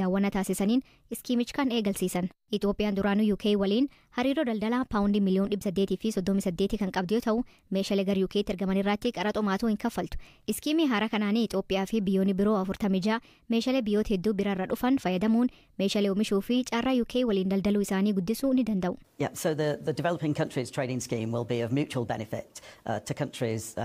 daawwana taasisaniin iskiimicha kan eegalsiisan. Itoophiyaan duraanuu UK waliin hariiroo daldalaa paawundii miliyoona 838 kan qabdu yoo ta'u meeshaalee gara UK'tti ergaman irratti qaraxa maatuu hin kaffaltu. Iskiimii haaraa kanaanii Itoophiyaa fi biyyoonni biroo 46 meeshaalee biyyoota hedduu biraarra dhufan fayyadamuun meeshaalee oomishuu fi carraa UK waliin daldaluu isaanii guddisuu ni danda'u. Yeah, so the developing countries trading scheme will be of mutual benefit to countries.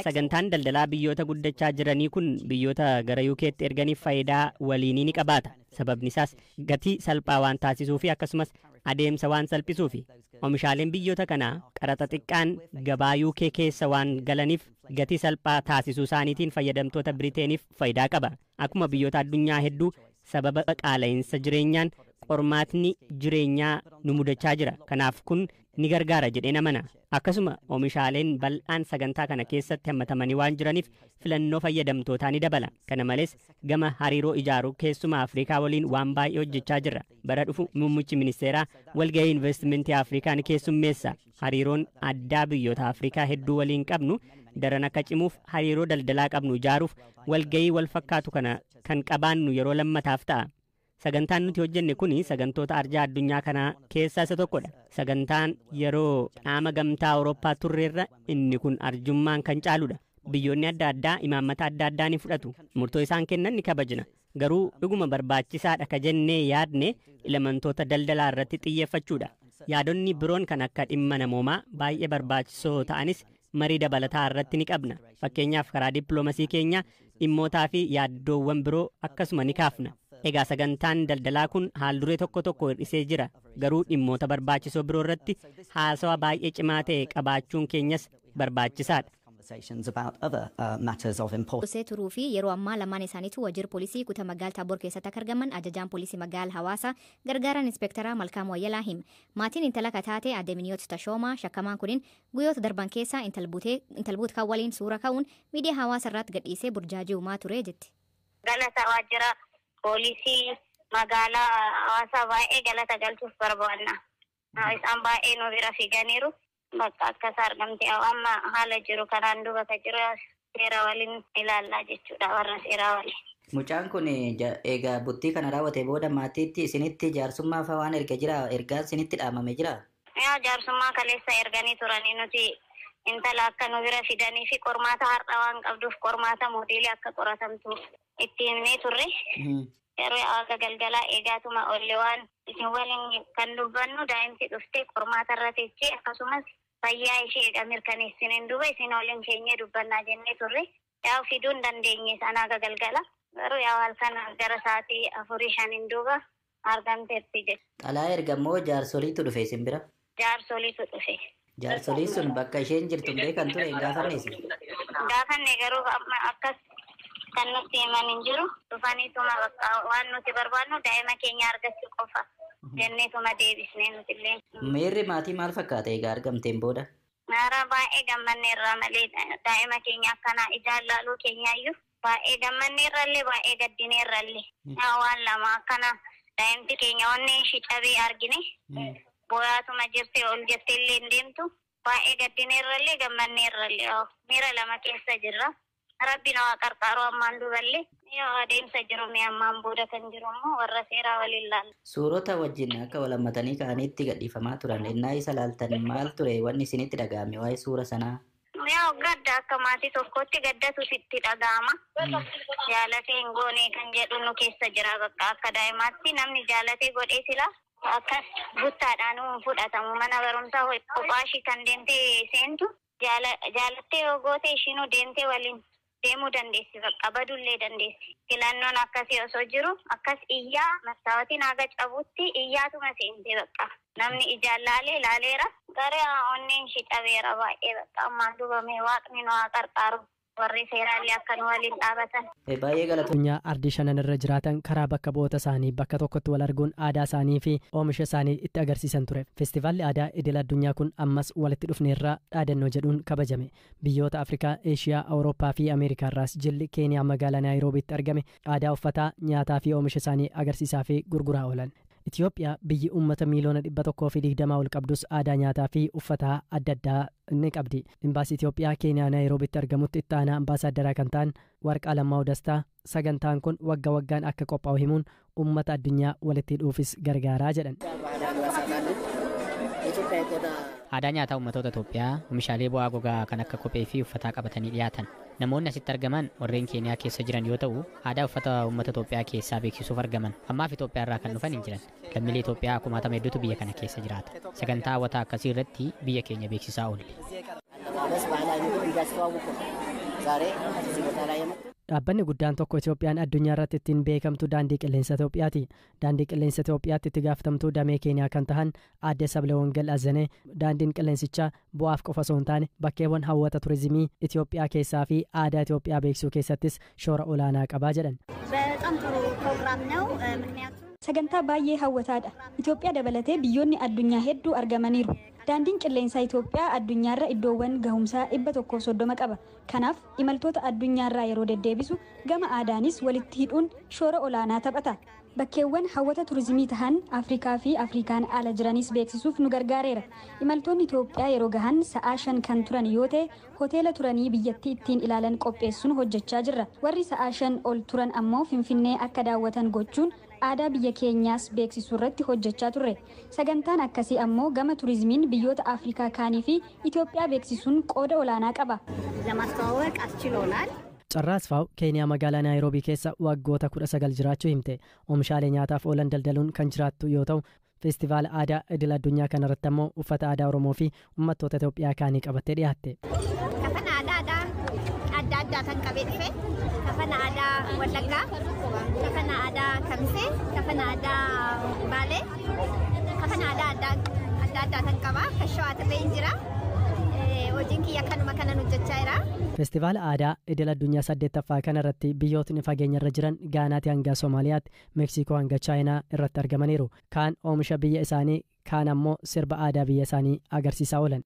Sagantaan daldalaa biyyoota guddachaa jiranii kun biyyoota gara UK'tti erganiif faayidaa waliinii ni qabaata. Sababni isaas gatii salphaa waan taasisuu fi akkasumas adeemsa waan salphisuu fi oomishaaleen biyyoota kanaa qaraxa xiqqaan gabaa UK keessa waan galaniif gatii salphaa taasisuu isaaniitiin fayyadamtoota Biriiteeniif faayidaa qaba. Akkuma biyyoota addunyaa hedduu sababa qaala'insa jireenyaan qormaatni jireenyaa nu mudachaa jira. Kanaaf kun ni gargaara jedhee namana. Akkasuma oomishaaleen bal'aan sagantaa kana keessatti hammatamanii waan jiraniif filannoo fayyadamtootaa ni dabala. Kana malees gama hariiroo ijaaruu keessumaa Afrikaa waliin waan baay'ee hojjechaa jirra. Bara dhufu muummichi ministeeraa walgahii investimentii Afrikaa ni keessummeessa. Hariiroon addaa biyyoota Afrikaa hedduu waliin qabnu daran akka cimuuf hariiroo daldalaa qabnu ijaaruuf walgahii wal fakkaatu kana kan qabaannu yeroo lammataaf ta'a. Sagantaan nuti hojjenne kun sagantoota arjaa addunyaa kanaa keessaa isa tokkodha. Sagantaan yeroo qaama gamtaa Awurooppaa turreerra inni kun arjummaan kan caaludha. Biyyoonni adda addaa imaammata adda addaa ni fudhatu. Murtoo isaan kennan ni kabajna. Garuu dhuguma barbaachisaadha ka jennee yaadne elementoota daldalaa irratti xiyyeeffachuudha. Yaadonni biroon kan akka dhimma namoomaa baay'ee barbaachisoo ta'anis marii dabalataa irratti ni qabna. Fakkeenyaaf karaa dippiloomasii keenya dhimmootaa fi yaaddoowwan biroo akkasuma ni kaafna. Egaa sagantaan daldalaa kun haalduree tokko hir'isee jira. Garuu dhimmoota barbaachisoo biroo irratti haasawa baay'ee cimaa ta'e qabaachuun keenyas barbaachisaadha. Usee turuu fi yeroo ammaa lamaan isaaniitu wajjira poolisii kutaa magaalaa Taaboor keessatti akka argaman ajajaan poolisii magaalaa Hawaasaa gargaaraan inspektaraa Malkaamuu Wayyalaa hima. Maatiin intala kataatee Aadde Miniyoot Tashoomaa shakkamaan kunin guyyoota darban keessaa intalbuut kan waliin suura ka'uun miidiyaa hawaasaa irratti gadhiisee burjaajii uumaa ture jetti. Galata waajjira poolisii magaalaa Hawaasaa baay'ee galata galchuuf barbaanna. Isaan baay'ee nu bira fiiganiiru. Bakka akkas argamte amma haala jiru kanaan duuba ka jiru seera waliin ilaallaa jechuudha warra seeraa waliin. Mucaan kun egaa bultii kana raawwate booda maatiitti isinitti jaarsummaa fa'aa waan ergaan isinitti dhaamame jira? Jaarsummaa kaleessa erganii turanii nuti intala akka nu bira fidanii fi qormaata har'a waan qabduuf qormaata moodeelii akka qoratamtu itti himnee turre. Yeroo akka galgalaa eegaatuma oolle waan isin waliin kan dubbannu daa'imti dhuftee qormaata irra teessee akkasumas fayyaa ishee mirkaneessineen duuba isin waliin keenyee dubbannaa jennee turre. Yaa fiduu hin dandeenye sana akka galgala. Garuu yaa halkan gara sa'aatii 4-5 duuba argamteetti jedhe. Xalaa ergamoo jaarsoliitu dhufe isin bira? Jaarsoliitu dhufe. Jaarsolii sun bakka isheen jirtu beekan ture hin gaafanneesi? Gaafanne garuu akkas kan nutti himan hin jiru. Dhufaniituma waan nuti barbaannu daa'ima keenya argachuu qofa jenneetuma deebisnee nuti illee. Miirri maatii maal fakkaata egaa argamteen booda? Naara baay'ee gammanneerra malee daa'ima keenya akkanaa ijaan laaluu keenyaayyuu baay'ee gammanneerrallee baay'ee gaddineerrallee. Waan lama akkana daa'imti keenya onneen ishii cabee argine booyaatuma jirte ol jettee illee hin deemtu baay'ee gaddineerrallee gammanneerrallee miira lama keessa jirra. Rabbi nama qarqaaruu ammaan duballee yoo adeemsa jiru mee ammaan booda kan jiru immoo warra seeraa waliin laalla. Suurota wajjin akka wal hammatanii ka'aniitti gadhiifamaa turan innaa isa laaltan maal ture wanni isinitti dhaga'ame waa'ee suura sanaa? Yaa gadda akka maatii tokkotti gaddatu sitti dhaga'ama. Jaalatee hin goone kan jedhu nu keessa jira bakka akka daa'imaatti namni jaalatee godhee sila akkas buttaadhaan fudhatamu mana barumsaa kophaashii kan deemtee seentu jaalattee yoo goote ishiinuu deemtee waliin deemuu dandeessi bakka badullee dandeessi. Filannoon akkasii osoo jiru akkas iyyaa mastaawotiin haga cabutti iyyaatuma seentee bakka namni ijaan laaleera gara onneen ishii cabeera baay'ee bakka ammaan dubamee waaqni nu haa qarqaaru warri seeraallee akka nu waliin dhaabatan. Baay'ee addunyaa ardii shanan irra jiraatan karaa bakka bu'oota isaanii bakka tokkotti wal arguun aadaa isaanii fi oomisha isaanii itti agarsiisan ture. Feestivaalli aadaa idil addunyaa kun ammas walitti dhufneerraa dhaadannoo jedhuun kabajame. Biyyoota Afrikaa, Eeshiyaa, Awurooppaa fi Ameerikaa irraas jilli Keeniyaa magaalaa Naayiroobiitti argame aadaa uffataa, nyaataa fi oomisha isaanii agarsiisaa fi gurguraa oolan. Itoophiyaa biyyi uummata miiliyoona 120 ol qabdus aadaa nyaataa fi uffataa adda addaa ni qabdi. Imbaasii Itoophiyaa Keeniyaa Naayiroobitti argamutti itti aanaa ambaasaaddara kan ta'an Warqaa Lammaa Dastaa sagantaan kun waggaa waggaan akka qophaa'u himuun uummata addunyaa walitti dhuufis gargaaraa jedhan. Aadaa nyaataa uummattoota Itoophiyaa oomishaalee bu'aa gogaa kan akka kophee fi uffataa qabatanii dhiyaatan. Namoonni asitti argaman warreen Keeniyaa keessa jiran yoo ta'u, aadaa uffata uummata Itoophiyaa keessaa beeksisuuf argaman. Ammaaf Itoophiyaa irraa kan dhufan hin jiran. Lammiilee Itoophiyaa 60,000 hedduutu biyya kana keessa jiraata. Sagantaa hawwataa akkasii irratti biyya keenya beeksisaa oolle. Dhaabbanni guddaan tokko Itoophiyaan addunyaa irratti ittiin beekamtu daandii qilleensa Itoophiyaati. Daandii qilleensa Itoophiyaatti itti gaafatamtuu damee Keeniyaa kan tahan aadde Sablewongel Azanee daandiin qilleensichaa bu'aaf qofa osoo hin taane bakkeewwan hawwata turizimii Itoophiyaa keessaa fi aadaa Itoophiyaa beeksisuu keessattis shoora olaanaa qabaa jedhan. Sagantaa baay'ee hawwataadha. Itoophiyaa dabalatee biyyoonni addunyaa hedduu argamaniiru. Daandiin qilleensaa Itoophiyaa addunyaarra iddoowwan gahumsaa 130 qaba. Kanaaf imaltoota addunyaarraa yeroo deddeebisu gama aadaanis walitti hidhuun shoora olaanaa taphata. Bakkeewwan hawwata turizimii tahan Afrikaa fi Afrikaan ala jiranis beeksisuuf nu gargaareera. Imaltoonni Itoophiyaa yeroo gahan sa'aa 5 kan turan yoo ta'e hoteela turanii biyyattii ittiin ilaalan qopheessuun hojjechaa jirra. Warri sa'aa 5 ol turan ammoo Finfinnee akka daawwatan gochuun aadaa biyya keenyaas beeksisuu irratti hojjechaa turre. Sagantaan akkasii ammoo gama turizimiin biyyoota Afrikaa kaanii fi Itoophiyaa beeksisuun qooda olaanaa qaba. Carraas Faaw Keeniyaa magaalaa Naayiroobii keessa waggoota 19 jiraachuu himte. Oomishaalee nyaataaf oolan daldaluun kan jiraattu yoo ta'u, feestivaala aadaa idil addunyaa kanarratti ammoo uffata aadaa Oromoo fi uummattoota Itoophiyaa kaanii qabattee dhiyaatte. Kafana aadaa adda addaa kan qabee dhufe, kafana aadaa Wallaggaa, kafana aadaa Kamisee, kafana aadaa Baalee, kafana aadaa adda addaa kan qaba. Kan Shawaatirree hin jira. Hojiin kiyya kanuma kanan hojjechaa jira. Feestivaala aadaa idil addunyaa 8ffaa kanarratti biyyootni fageenyarra jiran Gaanaatti hanga Soomaaliyaatti, Meeksikoo hanga Chaayinaa irratti argamaniiru. Kaan oomisha biyya isaanii, kaan ammoo sirba aadaa biyya isaanii agarsiisaa oolan.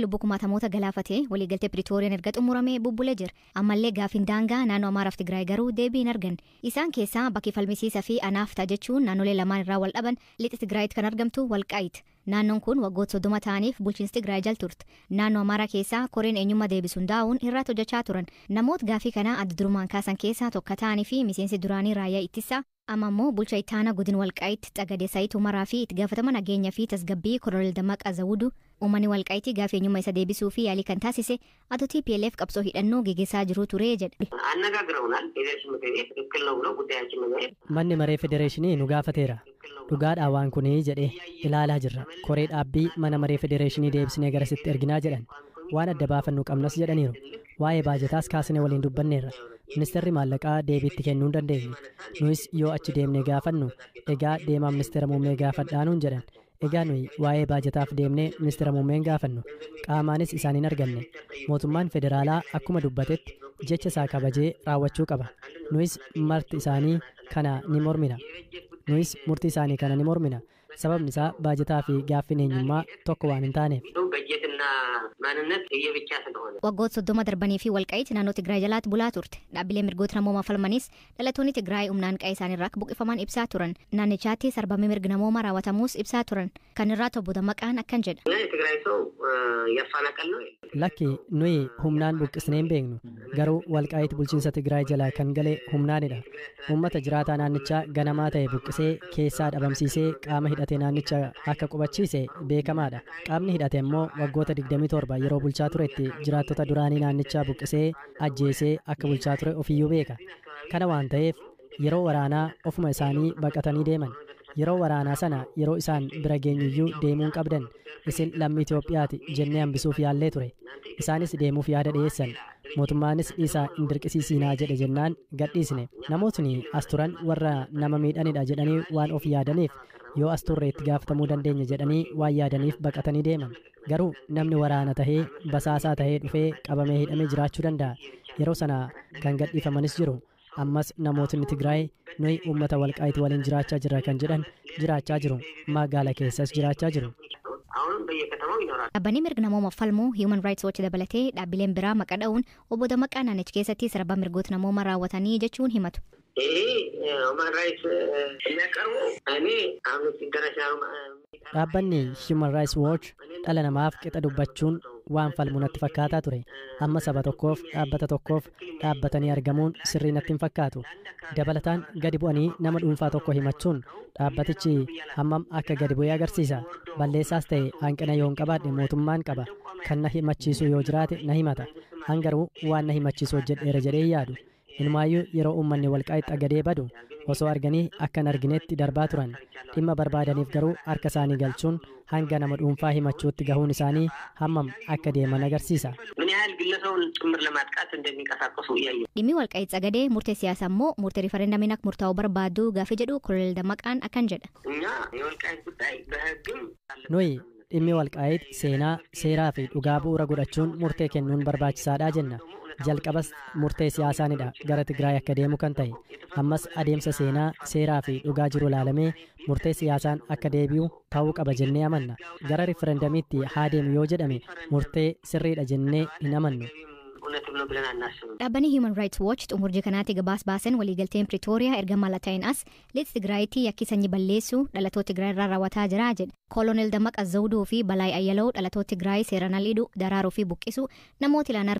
Lubbuu kumaatamoota galaafatee waliigaltee Piriitooriyaan erga xumuramee bubbulee jira. Ammallee gaafiin daangaa naannoo Amaaraaf Tigraay garuu deebii hin argan. Isaan keessaa bakki falmisiisaa fi anaaftaa jechuun naannolee lamaan irraa wal dhaban lixa Tigraayitti kan argamtu Walqaayit. Naannoon kun waggoota 30 ta'aniif bulchiinsi Tigraay jala turte. Naannoo Amaaraa keessaa koreen eenyummaa deebisuun daa'uun irratti hojjechaa turan. Namoota gaafii kanaa adda durummaan kaasan keessaa tokko ta'anii fi miseensi duraanii raayyaa ittisaa amma immoo bulchaa ittaanaa godina Walqaayitti Xagadee Saayit Umaraa fi itti gaafatama nageenya fi tasgabbii Koloneel Dammaqaa Zawuduu uummanni Walqaayitii gaafii eenyummaa isa deebisuu fi yaalii kan taasise adoo TPLF qabsoo hidhannoo gaggeessaa jiru ture jedhe. Manni maree federeeshinii nu gaafateera. Dhugaadhaa waan kunii jedhee ilaalaa jirra. Koree dhaabbii mana maree federeeshinii deebisnee garasitti erginaa jedhan. Waan adda baafannu qabnas jedhaniiru. Waa'ee baajataas kaasnee waliin dubbanneerra. Ministeerri maallaqaa deebiitti kennuu hin dandeenye. Nuyis yoo achi deemnee gaafannu egaa deemaa ministeera muummee gaafadhaanuun jedhan. Egaa nuyi waa'ee baajataaf deemnee ministeera muummeen gaafannu qaamaanis isaan hin arganne. Mootummaan federaalaa akkuma dubbatetti jecha isaa kabajee raawwachuu qaba. Nuyis marti isaanii kana ni mormina. Nuyis murtii isaanii kana ni mormina. Sababni isaa baajataa fi gaaffiin eenyummaa tokko waan hin taaneef. Waggoota 30 darbanii fi Walqaayitti naannoo Tigraay jalaatti bulaa turte. Dhaabbilee mirgoota namoomaa falmanis dhalattoonni Tigraay humnaan qe'ee isaaniirraa buqqifaman ibsaa turan. Naannichaatti sarbamii mirga namoomaa raawwatamuus ibsaa turan. Kan irraa Obbo Dammaqaan akkan jedha. Lakki nuyi humnaan buqqisnee hin beeknu. Garuu Walqaayitti bulchiinsa Tigraay jalaa kan gale humnaanidha. Uummata jiraataa naannichaa ganamaa ta'e buqqisee keessaa dhabamsiisee qaama hidhatee naannicha akka qubachiise beekamaadha. Qaamni hidhate immoo waggoota 27 yeroo bulchaa turetti jiraattota duraanii naannichaa buqqisee ajjeesee akka bulchaa ture ofiyyuu beeka. Kana waan ta'eef yeroo waraanaa ofuma isaanii baqatanii deeman. Yeroo waraanaa sana yeroo isaan bira geenyuyyuu deemuun qabdan isin lammii Itoophiyaati jennee hambisuuf yaallee ture. Isaanis deemuuf yaada dhiyeessan. Mootummaanis dhiisaa hin dirqisiisinaa jedhe jennaan gadhiisne. Namootni as turan warra nama miidhanidha jedhanii waan of yaadaniif yoo as turre itti gaafatamuu dandeenya jedhanii waan yaadaniif baqatanii deeman. Garuu namni waraana tahee basaasaa tahee dhufee qabamee hidhamee jiraachuu danda'a. Yeroo sana kan gadhiifamanis jiru. Ammas namootni Tigraay nuyi uummata Walqaayitii waliin jiraachaa jirra kan jedhan jiraachaa jiru. Magaalaa keessas jiraachaa jiru. Dhaabbanni mirga namoomaaf falmuu Human Rights Watch dabalatee dhaabbileen biraa maqaa dha'uun Obbo Dammaqaa naannicha keessatti sarba mirgoota namoomaa raawwatanii jechuun himatu. Dhaabbanni Human Rights Watch dhala namaaf qixa dubbachuun waan falmu natti fakkaataa ture. Amma saba tokkoof dhaabbata tokkoof dhaabbatanii argamuun sirrii natti hin fakkaatu. Dabalataan gadi bu'anii nama dhuunfaa tokko himachuun dhaabbatichi hammam akka gadi bu'ee agarsiisa. Balleessaas ta'e hanqina yoon qabaadhe mootummaan qaba. Kan na himachiisu yoo jiraate na himata. Hangaruu waan na himachiisu hojjedheera jedhee yaadu. Inumaayyuu yeroo uummanni walqaaxxa gadee badu osoo arganii akka hin arginetti darbaa turan. Dhimma barbaadaniif garuu harka isaanii galchuun hanga nama dhuunfaa himachuutti gahuun isaanii hammam akka deeman agarsiisa. Dhimmi walqaaxxa gadee murtee siyaasaa immoo murtee riifarendamiin akka murtaa'u barbaadu gaaffii jedhu Koloneel Dammaqaan akkan jedha. Nuyi dhimmi walqaaxxi seenaa, seeraa fi dhugaa bu'uura godhachuun murtee kennuun barbaachisaadha jenna. Jalqabas murtee siyaasaanidha gara Tigraay akka deemu kan ta'e. Ammas adeemsa seenaa, seeraa fi dhugaa jiru ilaalamee murtee siyaasaan akka deebi'u ta'uu qaba jennee amanna. Gara riifarendamiitti haa deemu yoo jedhame murtee sirriidha jennee hin amannu. Dhaabbanni Human Rights Watch xumurjii kanaatti gabaas baasan waliigalteen Pretoria erga mallattaa'een as lixa Tigraayitti yakki sanyii balleessuu dhalatoota Tigraay irraa raawwataa jira jedha. Koloneel Dammaqa Zawuduu fi Balaay Ayyaloo dhalatoota Tigraay seeraan aliduu daraaruu fi buqqisuu namoota ilaalan